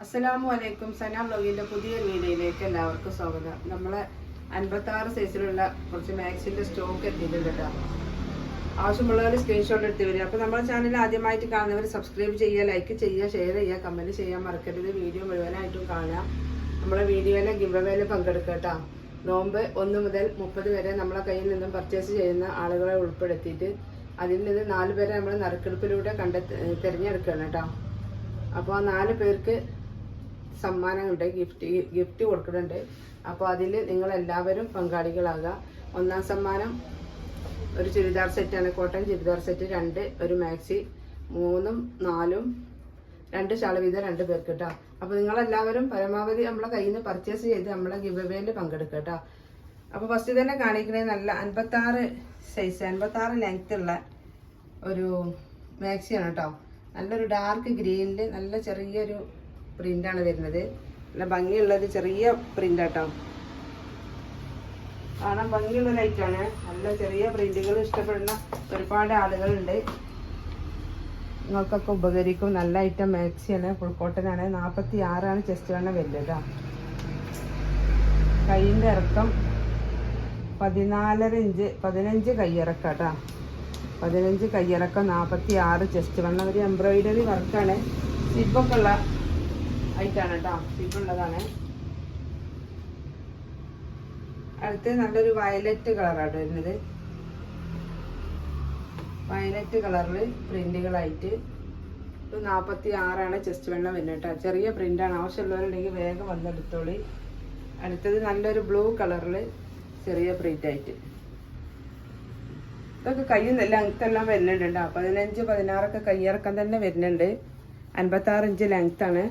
അസ്സലാമലൈക്കും. സന വ്ലോഗിൻ്റെ പുതിയൊരു വീഡിയോയിലേക്ക് എല്ലാവർക്കും സ്വാഗതം. നമ്മളെ 56 സൈസിലുള്ള കുറച്ച് മാക്സിൻ്റെ സ്റ്റോക്ക് എത്തിയിട്ടുണ്ട് കേട്ടോ. ആവശ്യമുള്ളവർ സ്ക്രീൻഷോട്ട് എടുത്ത് വരിക. അപ്പോൾ നമ്മുടെ ചാനൽ ആദ്യമായിട്ട് കാണുന്നവർ സബ്സ്ക്രൈബ് ചെയ്യുക, ലൈക്ക് ചെയ്യുക, ഷെയർ ചെയ്യുക, കമൻറ്റ് ചെയ്യാൻ മറക്കരുത്. വീഡിയോ മുഴുവനായിട്ടും കാണുക. നമ്മളെ വീഡിയോയിലെ ഗിവവേയിൽ പങ്കെടുക്കുക കേട്ടോ. നോമ്പ് 1 മുതൽ 30 വരെ നമ്മളെ കയ്യിൽ നിന്നും പർച്ചേസ് ചെയ്യുന്ന ആളുകളെ ഉൾപ്പെടുത്തിയിട്ട് അതിൽ നിന്ന് 4 പേരെ നമ്മൾ നറുക്കെടുപ്പിലൂടെ തിരഞ്ഞെടുക്കുകയാണ് കേട്ടോ. അപ്പോൾ ആ 4 പേർക്ക് സമ്മാനങ്ങളുണ്ട്, ഗിഫ്റ്റ് കൊടുക്കുന്നുണ്ട്. അപ്പോൾ അതിൽ നിങ്ങളെല്ലാവരും പങ്കാളികളാകുക. 1ാം സമ്മാനം ഒരു ചുരിദാർ സെറ്റാണ്, കോട്ടൺ ചുരിദാർ സെറ്റ് 2, ഒരു മാക്സി 3ഉം 4ഉം 2 ഷാൾ വീതം 2 പേർക്ക് കേട്ടോ. അപ്പോൾ നിങ്ങളെല്ലാവരും പരമാവധി നമ്മളെ കയ്യിൽ നിന്ന് പർച്ചേസ് ചെയ്ത് നമ്മളെ ഗിവവേയിൽ പങ്കെടുക്കുക കേട്ടോ. അപ്പോൾ ഫസ്റ്റ് തന്നെ കാണിക്കണേ നല്ല 56 സൈസ് 56 ലെങ്ത് ഉള്ള ഒരു മാക്സിയാണ് കേട്ടോ. നല്ലൊരു ഡാർക്ക് ഗ്രീനിൽ നല്ല ചെറിയൊരു പ്രിൻ്റാണ് വരുന്നത്. നല്ല ഭംഗിയുള്ളത് ചെറിയ പ്രിൻ്റ് കേട്ടോ. കാണാൻ ഭംഗിയുള്ള ലൈറ്റാണ്. നല്ല ചെറിയ പ്രിൻ്റുകൾ ഇഷ്ടപ്പെടുന്ന ഒരുപാട് ആളുകളുണ്ട്. നിങ്ങൾക്കൊക്കെ ഉപകരിക്കും. നല്ല ഐറ്റം മാക്സിയാണ്, ഫുൾ കോട്ടനാണ്. 46 ചെസ്റ്റ് വണ്ണം വരുന്നത് കേട്ടോ. കൈയിൻ്റെ ഇറക്കം 14 ഇഞ്ച് 15 കൈയിറക്കാം കേട്ടോ. 15 കയ്യിറക്കം, 46 ചെസ്റ്റ് വണ്ണം. ഒരു എംബ്രോയിഡറി വർക്കാണ്. സിബൊക്കെ ഉള്ള ഐറ്റാണ് കേട്ടോ. സിബുള്ളതാണ്. അടുത്ത് നല്ലൊരു വയലറ്റ് കളറാണ് വരുന്നത്. വയലറ്റ് കളറിൽ പ്രിന്റുകളായിട്ട് 46 ചെസ്റ്റ് വണ്ണം വരുന്നത് കേട്ടോ. ചെറിയ പ്രിന്റാണ്. ആവശ്യമുള്ളവരുണ്ടെങ്കിൽ വേഗം വന്നെടുത്തോളി. അടുത്തത് നല്ലൊരു ബ്ലൂ കളറിൽ ചെറിയ പ്രിന്റായിട്ട്. ഇതൊക്കെ കയ്യിൽ ലെങ്ത്തെല്ലാം വരുന്നുണ്ട് കേട്ടോ. 15, 16 കയ്യിറക്കം തന്നെ വരുന്നുണ്ട്. 56 ഇഞ്ച് ലെങ്ത്താണ്.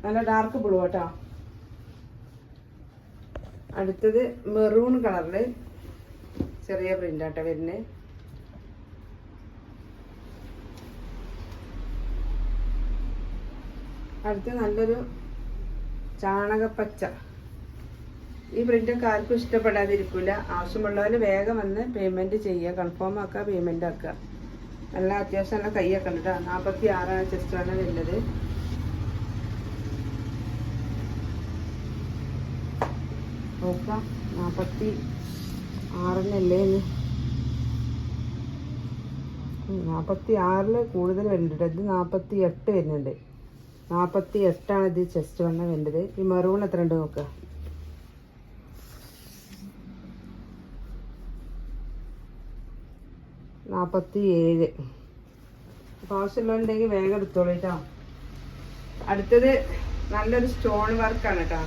നല്ല ഡാർക്ക് ബ്ലൂ കേട്ടോ. അടുത്തത് മെറൂൺ കളറിൽ ചെറിയ പ്രിന്റാട്ടോ വരുന്നത്. അടുത്ത് നല്ലൊരു ചാണകപ്പച്ച. ഈ പ്രിൻ്റൊക്കെ ആർക്കും ഇഷ്ടപ്പെടാതിരിക്കില്ല. ആവശ്യമുള്ളവർ വേഗം വന്ന് പേയ്മെൻറ്റ് ചെയ്യുക, കൺഫേം ആക്കുക, പേയ്മെൻ്റ് ആക്കുക. നല്ല അത്യാവശ്യം നല്ല കൈയൊക്കെ ഉണ്ട് കേട്ടോ. 46 ചെസ്റ്റ് ആണ് വരുന്നത്. നോക്കാം 46-നല്ലേ 46 കൂടുതൽ വരുന്നുണ്ട്. ഇത് 48 വരുന്നുണ്ട്. 48 ഇത് ചെസ്റ്റ് വണ്ണം വരുന്നത്. ഈ മെറൂൺ എത്ര ഉണ്ട് നോക്കുക. 47. അപ്പോൾ ആവശ്യമുള്ളതുണ്ടെങ്കിൽ വേഗം എടുത്തോളൂ കേട്ടോ. അടുത്തത് നല്ലൊരു സ്റ്റോൺ വർക്കാണ് കേട്ടോ.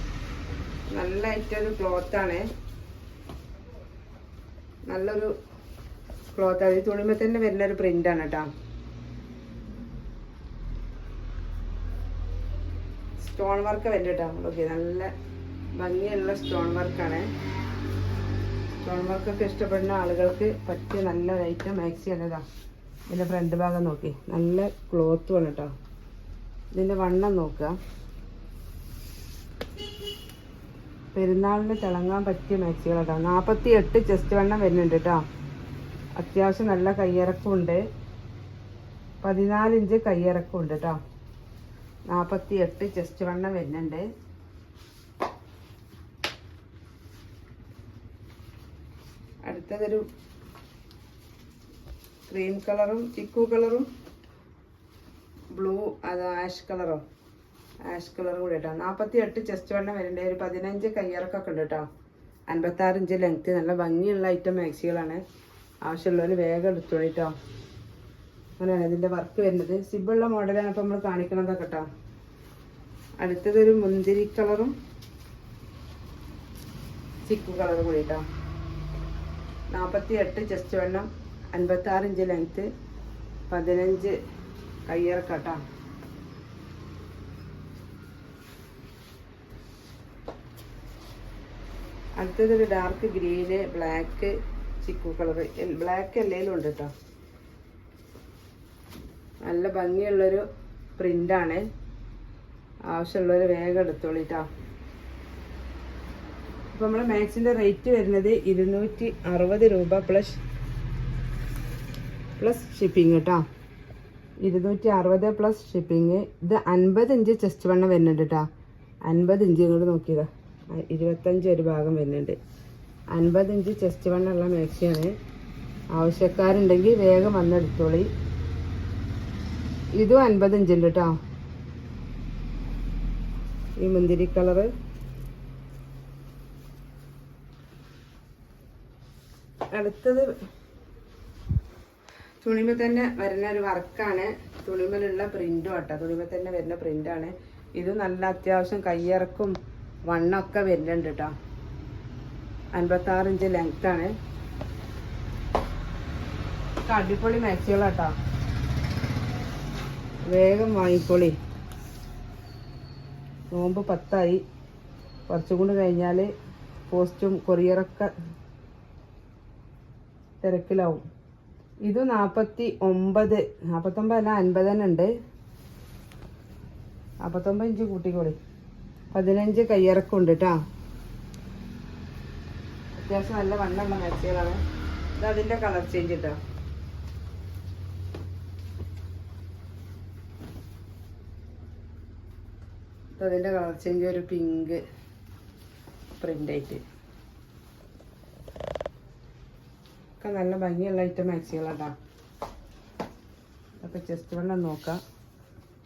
നല്ല ഐറ്റൊരു ക്ലോത്താണ്. നല്ലൊരു ക്ലോത്താണ്. ഈ തുണിമ തന്നെ വരുന്നൊരു പ്രിൻ്റാണ് കേട്ടോ. സ്റ്റോൺ വർക്ക് വരുന്നുണ്ട് കേട്ടോ. ഓക്കെ, നല്ല ഭംഗിയുള്ള സ്റ്റോൺ വർക്കാണ്. സ്റ്റോൺ വർക്കൊക്കെ ഇഷ്ടപ്പെടുന്ന ആളുകൾക്ക് പറ്റിയ നല്ല ഐറ്റം മാക്സിയാണ് ഇതാ. ഇതിൻ്റെ ഫ്രണ്ട് ഭാഗം നോക്കി, നല്ല ക്ലോത്തുമാണ് കേട്ടോ. ഇതിൻ്റെ വണ്ണം നോക്കുക. പെരുന്നാളിന് തിളങ്ങാൻ പറ്റിയ മാക്സികളാട്ടോ. 48 ചെസ്റ്റ് വണ്ണം വരുന്നുണ്ട് കേട്ടോ. അത്യാവശ്യം നല്ല കയ്യിറക്കമുണ്ട്. 14 ഇഞ്ച് കയ്യിറക്കമുണ്ട് കേട്ടോ. 48 ചെസ്റ്റ് വണ്ണം വരുന്നുണ്ട്. അടുത്തതൊരു ക്രീം കളറും ചിക്കു കളറും ബ്ലൂ, അത് ആഷ് കളറും കൂടി കേട്ടോ. 48 ചെസ്റ്റ് വണ്ണം വരുന്നുണ്ട്. ഒരു 15 കയ്യിറക്കൊക്കെ ഉണ്ട് കേട്ടോ. 56 ഇഞ്ച് ലെങ്ത്ത്. നല്ല ഭംഗിയുള്ള ഐറ്റം മാക്സികളാണ്. ആവശ്യമുള്ളവർ വേഗം എടുത്തോളൂ കേട്ടോ. അങ്ങനെയാണ് ഇതിൻ്റെ വർക്ക് വരുന്നത്. സിബുള്ള മോഡലാണ് ഇപ്പോൾ നമ്മൾ കാണിക്കണതൊക്കെ കേട്ടോ. അടുത്തതൊരു മുന്തിരി കളറും ചിക്കു കളറും കൂടി കേട്ടോ. 48 ചെസ്റ്റ് വണ്ണം, 56 ഇഞ്ച് ലെങ്ത്ത്, 15 കയ്യിറക്കം കേട്ടോ. അടുത്തതൊരു ഡാർക്ക് ഗ്രീന്, ബ്ലാക്ക്, ചിക്കു കളറ്. ബ്ലാക്ക് എല്ലാം ഉണ്ട് കേട്ടോ. നല്ല ഭംഗിയുള്ളൊരു പ്രിൻ്റാണ്. ആവശ്യമുള്ളവർ വേഗം എടുത്തോളൂ കേട്ടോ. അപ്പോൾ നമ്മുടെ മാക്സിൻ്റെ റേറ്റ് വരുന്നത് 260 രൂപ പ്ലസ് ഷിപ്പിംഗ് കേട്ടോ. 260 പ്ലസ് ഷിപ്പിങ്. ഇത് 50 ഇഞ്ച് ചെസ്റ്റ് വണ്ണം വരുന്നുണ്ട് കേട്ടോ. 50 ഇഞ്ച് ഇങ്ങോട്ട് നോക്കിയതാ, 25 ഒരു ഭാഗം വരുന്നുണ്ട്. 50 ഇഞ്ച് ചെസ്റ്റ് വണ്ണുള്ള മാക്സിയാണ്. ആവശ്യക്കാരുണ്ടെങ്കിൽ വേഗം വന്നെടുത്തോളി. ഇതും 50 ഇഞ്ച് ഉണ്ട് കേട്ടോ. ഈ മുന്തിരി കളറ്. അടുത്തത് തുണിമ തന്നെ വരുന്ന ഒരു വർക്കാണ്. തുണിമലുള്ള പ്രിന്റും കേട്ടോ. തുണിമ തന്നെ വരുന്ന പ്രിന്റാണ്. ഇത് നല്ല അത്യാവശ്യം കയ്യിറക്കും വണ്ണമൊക്കെ വരുന്നുണ്ട് കേട്ടോ. 56 ഇഞ്ച് ലെങ്ത്താണ്. അടിപൊളി മാക്സികളാട്ടോ. വേഗം വാങ്ങിക്കോളി. നോമ്പ് 10 കുറച്ചും കൂടി കഴിഞ്ഞാൽ പോസ്റ്റും കൊറിയറൊക്കെ തിരക്കിലാവും. ഇത് 49 അല്ല 50 തന്നെ ഉണ്ട്. 49 ഇഞ്ച് കൂട്ടിക്കോളി. 15 കയ്യിറക്കുണ്ട് കേട്ടോ. അത്യാവശ്യം നല്ല വണ്ണമുള്ള മാക്സികളാണ്. ഇത് അതിൻ്റെ കളർ ചേഞ്ച് കേട്ടോ. അതിൻ്റെ കളർ ചേഞ്ച് ഒരു പിങ്ക് പ്രിൻ്റായിട്ട് ഒക്കെ നല്ല ഭംഗിയുള്ള ഐറ്റം മാക്സികളാട്ടോ. അപ്പോൾ ചെസ്റ്റ് വണ്ണം നോക്കാം.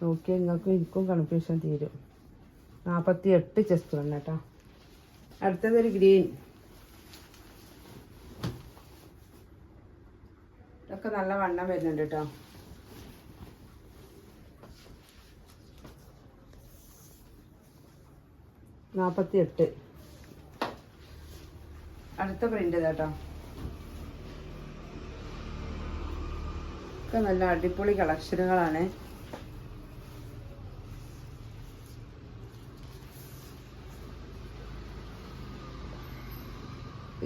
നോക്കിയാൽ നിങ്ങൾക്കും എനിക്കും കൺഫ്യൂഷൻ തീരും. 48 ചെസ്റ്റ് വണ്ണം കേട്ടോ. അടുത്തതൊരു ഗ്രീൻ. ഇതൊക്കെ നല്ല വണ്ണം വരുന്നുണ്ട് കേട്ടോ. അടുത്ത പ്രിന്റ് കേട്ടോ. ഒക്കെ നല്ല അടിപൊളി കളക്ഷനുകളാണ്.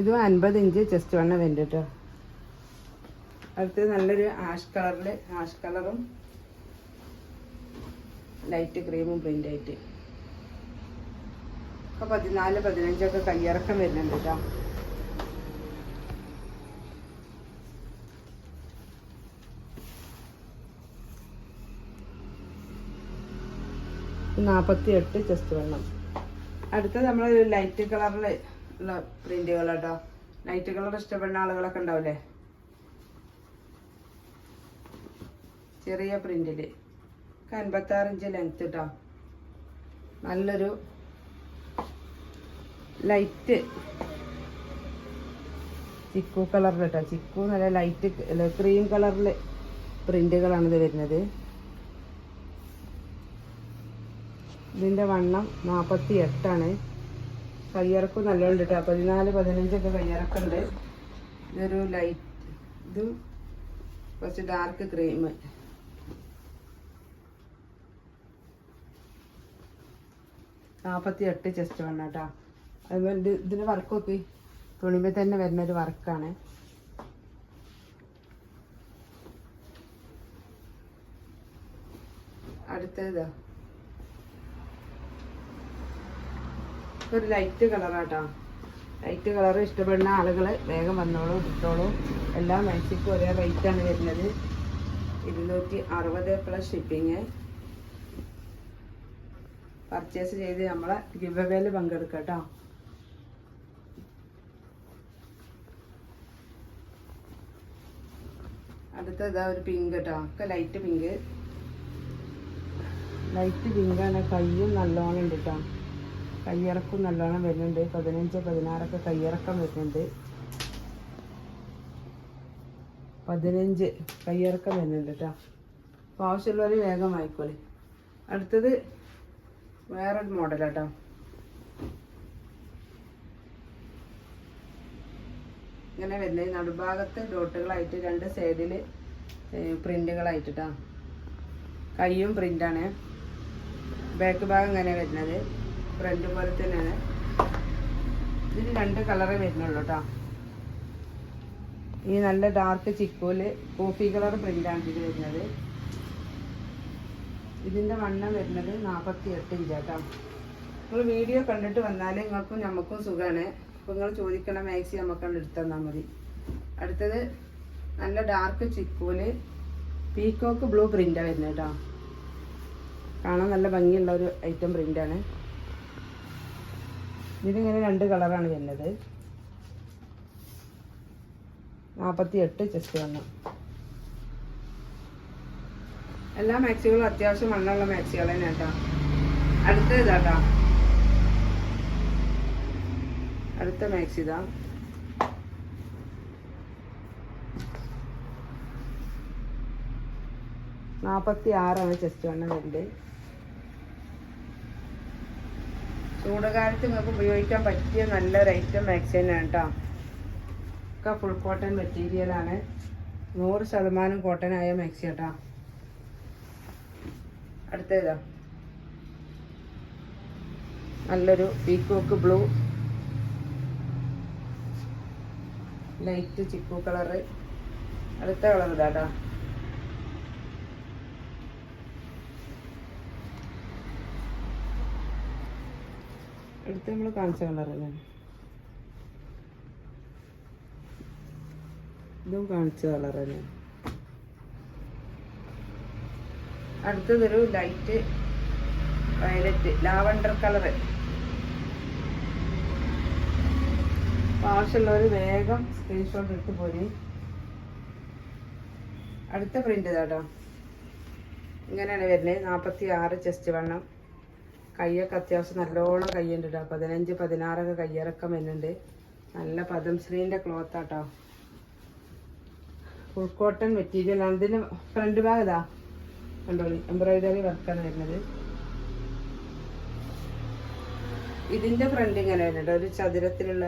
ഇതും 50 ഇഞ്ച് ചെസ്റ്റ് വണ്ണം വരുന്നുണ്ട് കേട്ടോ. അടുത്തത് നല്ലൊരു ആഷ് കളറും ലൈറ്റ് ക്രീമും പ്രിൻ്റായിട്ട് ഒക്കെ 14, 15 ഒക്കെ കയ്യിറക്കം വരുന്നുണ്ട് കേട്ടോ. ഇത് 48 ചെസ്റ്റ് വണ്ണം. അടുത്തത് നമ്മൾ ലൈറ്റ് കളറിൽ ഉള്ള പ്രിന്റുകൾ കേട്ടോ. ലൈറ്റ് കളർ ഇഷ്ടപ്പെടുന്ന ആളുകളൊക്കെ ഉണ്ടാവില്ലേ, ചെറിയ പ്രിന്റില്. 56 ഇഞ്ച് ലെങ്ത് കേട്ടോ. നല്ലൊരു ലൈറ്റ് ചിക്കു കളറിൽ കേട്ടോ. ചിക്കു നല്ല ലൈറ്റ് ക്രീം കളറിൽ പ്രിന്റുകളാണിത് വരുന്നത്. ഇതിൻ്റെ വണ്ണം 48 കയ്യിറക്കും നല്ലോണ്ട് കേട്ടോ. 14, 15 ഒക്കെ കയ്യിറക്കുണ്ട്. ഇതൊരു ലൈറ്റ്, ഇതും കുറച്ച് ഡാർക്ക് ക്രീം. നാൽപ്പത്തി ചെസ്റ്റ് വണ്ണം കേട്ടോ. അതുപോലെ ഇതിന് വർക്ക് നോക്കി, തുണിമേൽ തന്നെ വരുന്നൊരു വർക്കാണ്. അടുത്തതാ ഒരു ലൈറ്റ് കളറാട്ടോ. ലൈറ്റ് കളർ ഇഷ്ടപ്പെടുന്ന ആളുകൾ വേഗം വന്നോളൂ, എടുത്തോളൂ. എല്ലാ മാക്സിക്കും ഒരേ റേറ്റാണ് വരുന്നത്. 260 പ്ലസ് ഷിപ്പിങ്. പർച്ചേസ് ചെയ്ത് നമ്മളെ ഗിവ് അവേയിൽ പങ്കെടുക്കാം കേട്ടോ. അടുത്തതാ ഒരു പിങ്ക് കേട്ടോ. ഒക്കെ ലൈറ്റ് പിങ്ക്. ലൈറ്റ് പിങ്കാണ്. കയ്യും നല്ലോണം ഉണ്ട് കേട്ടോ. കയ്യിറക്കും നല്ലോണം വരുന്നുണ്ട്. 15, 16 ഒക്കെ കയ്യിറക്കം വരുന്നുണ്ട്. 15 കയ്യിറക്കം വരുന്നുണ്ട് കേട്ടോ. അപ്പോൾ ആവശ്യമുള്ളവർ വേഗം വാങ്ങിക്കോളി. അടുത്തത് വേറൊരു മോഡൽ കേട്ടോ. ഇങ്ങനെ വരുന്നത് നടുഭാഗത്ത് ഡോട്ടുകളായിട്ട് 2 സൈഡിൽ പ്രിന്റുകളായിട്ട് കേട്ടോ. കയ്യും പ്രിന്റാണ്. ബാക്ക് ഭാഗം ഇങ്ങനെ വരുന്നത് ഫ്രണ്ട് പോലെ തന്നെയാണ്. ഇതിന് 2 കളറേ വരുന്നുള്ളൂ കേട്ടോ. ഈ നല്ല ഡാർക്ക് ചിക്കൂല് കോഫി കളർ പ്രിന്റാണ് ഇത് വരുന്നത്. ഇതിൻ്റെ വണ്ണം വരുന്നത് 48 ഇഞ്ച് കേട്ടോ. നിങ്ങൾ വീഡിയോ കണ്ടിട്ട് വന്നാൽ നിങ്ങൾക്കും നമുക്കും സുഖമാണ്. അപ്പോൾ നിങ്ങൾ ചോദിക്കണ മാക്സി നമുക്ക് എടുത്തു തന്നാൽ മതി. അടുത്തത് നല്ല ഡാർക്ക് ചിക്കൂല് പീക്കോക്ക് ബ്ലൂ പ്രിൻ്റാണ് വരുന്നത് കേട്ടോ. കാണാൻ നല്ല ഭംഗിയുള്ള ഒരു ഐറ്റം പ്രിൻ്റാണ്. ഇതിലിങ്ങനെ 2 കളറാണ് വരുന്നത്. 48 ചെസ്റ്റ് വണ്ണം. എല്ലാ മാക്സികളും അത്യാവശ്യം വണ്ണമുള്ള മാക്സികൾ തന്നെ കേട്ടോ. അടുത്ത ഇതാട്ടോ, അടുത്ത മാക്സി ഇതാ. $46 ചെസ്റ്റ് വണ്ണം വരുന്നത്. ചൂടുകാലത്ത് നിങ്ങൾക്ക് ഉപയോഗിക്കാൻ പറ്റിയ നല്ലൊരു ഐറ്റം മാക്സി തന്നെയാണ് കേട്ടോ. ഒക്കെ ഫുൾ കോട്ടൺ മെറ്റീരിയലാണ്. 100% കോട്ടൺ ആയ മാക്സി കേട്ടോ. അടുത്തതാ നല്ലൊരു പീക്കോക്ക് ബ്ലൂ ലൈറ്റ് ചിക്കു കളറ്. അടുത്ത കളർ ഇതാട്ടോ. അടുത്ത് നമ്മൾ കാണിച്ച കളർ തന്നെയാണ്. ഇതും കാണിച്ച കളർ തന്നെയാണ്. അടുത്തതൊരു ലൈറ്റ് വയലറ്റ് ലാവണ്ടർ കളറ്. ആവശ്യമുള്ളവർ വേഗം സ്ക്രീൻഷോട്ട് എടുത്ത് പോരി. അടുത്ത പ്രിന്റ് ഇതാട്ടോ. ഇങ്ങനെയാണ് വരുന്നത്. 46 ചെസ്റ്റ് വണ്ണം. കയ്യൊക്കെ അത്യാവശ്യം നല്ലോണം കയ്യുണ്ട് കേട്ടോ. 15, 16 കയ്യിറക്കം വരുന്നുണ്ട്. നല്ല പദംശ്രീൻ്റെ ക്ലോത്ത് ആട്ടോ. ഫുൾ കോട്ടൺ മെറ്റീരിയൽ ആണ്. ഇതിന് ഫ്രണ്ട് ഭാഗം ഇതാ കണ്ടോളി, എംബ്രോയിഡറി വർക്കാണ് വരുന്നത്. ഇതിന്റെ ഫ്രണ്ട് ഇങ്ങനെ വരുന്നുണ്ട്, ഒരു ചതുരത്തിലുള്ള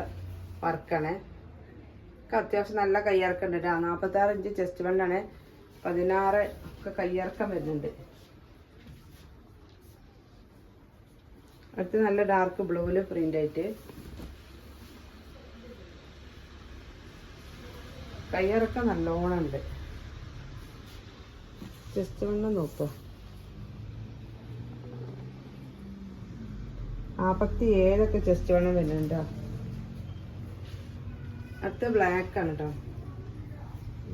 വർക്കാണ്. അത്യാവശ്യം നല്ല കയ്യിറക്കം ഉണ്ട്. 46 ഇഞ്ച് ചെസ്റ്റ് വണ്ണാണ്. 16 ഒക്കെ കയ്യിറക്കം വരുന്നുണ്ട്. അടുത്ത് നല്ല ഡാർക്ക് ബ്ലൂവില് പ്രിന്റ് ആയിട്ട് കയ്യിറക്കം നല്ലോണം ഉണ്ട്. ചെസ്റ്റ് വണ്ണം നോക്കോ, 47 ചെസ്റ്റ് വണ്ണം വരുന്നുണ്ടോ. അടുത്ത ബ്ലാക്ക് ആണ് കേട്ടോ.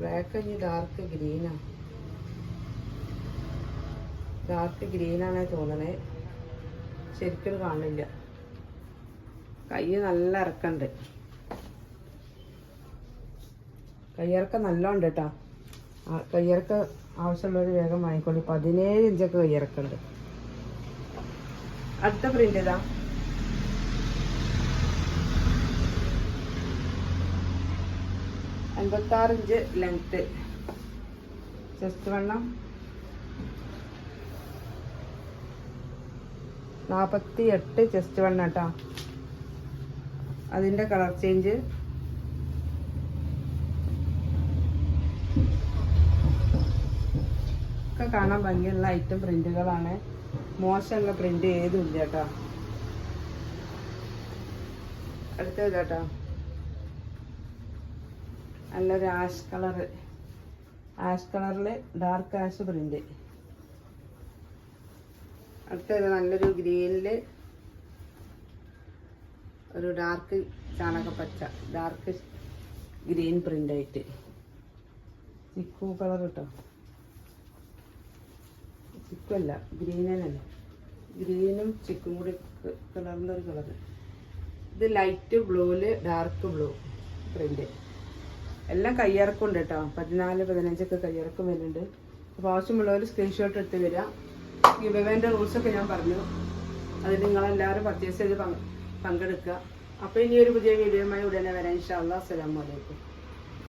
ബ്ലാക്ക് ഇനി ഡാർക്ക് ഗ്രീനാ. ഡാർക്ക് ഗ്രീനാണേ തോന്നണേ, ശരിക്കും കാണില്ല. കൈ നല്ല ഇറക്കണ്ട്, കയ്യിറക്കം നല്ല ഉണ്ട് കേട്ടോ. കയ്യിറക്കം ആവശ്യമുള്ളവർ വേഗം വാങ്ങിക്കോളി. 17 ഇഞ്ചൊക്കെ കയ്യിറക്കുണ്ട്. അടുത്ത പ്രിന്റ് ഇതാ. $56 ഇഞ്ച് ലെങ്ത് ചെസ്റ്റ് വണ്ണം. 48 ചെസ്റ്റ് വണ്ണം കേട്ടോ. അതിൻ്റെ കളർ ചേഞ്ച് ഒക്കെ കാണാൻ ഭംഗിയുള്ള ഐറ്റം പ്രിന്റുകളാണ്. മോശമുള്ള പ്രിന്റ് ഏതും ഇല്ല കേട്ടോ. അടുത്തത് കേട്ടോ, നല്ലൊരു ആഷ് കളറ്. ആഷ് കളറിൽ ഡാർക്ക് ആഷ് പ്രിന്റ്. അടുത്തത് നല്ലൊരു ഗ്രീനില് ഒരു ഡാർക്ക് ചാണകപ്പച്ച, ഡാർക്ക് ഗ്രീൻ പ്രിന്റ് ആയിട്ട് ചിക്കു കളർ കേട്ടോ. ചിക്കു അല്ല, ഗ്രീനല്ല, ഗ്രീനും ചിക്കും കൂടി കളറിൻ്റെ ഒരു കളറ്. ഇത് ലൈറ്റ് ബ്ലൂവില് ഡാർക്ക് ബ്ലൂ പ്രിന്റ്. എല്ലാം കയ്യിറക്കുണ്ട് കേട്ടോ. 14, 15 കയ്യിറക്കം വരുന്നുണ്ട്. അപ്പോൾ ആവശ്യമുള്ളവർ സ്ക്രീൻഷോട്ട് എടുത്ത് വരിക. ഗിവവേൻ്റെ റൂൾസൊക്കെ ഞാൻ പറഞ്ഞു, അതിൽ നിങ്ങളെല്ലാവരും പർച്ചേസ് ചെയ്ത് പങ്കെടുക്കുക. അപ്പോൾ ഇനി ഒരു പുതിയ വീഡിയോയുമായി ഉടനെ വരാം. ഇൻഷാ അല്ലാഹ്. അസ്സലാമു അലൈക്കും.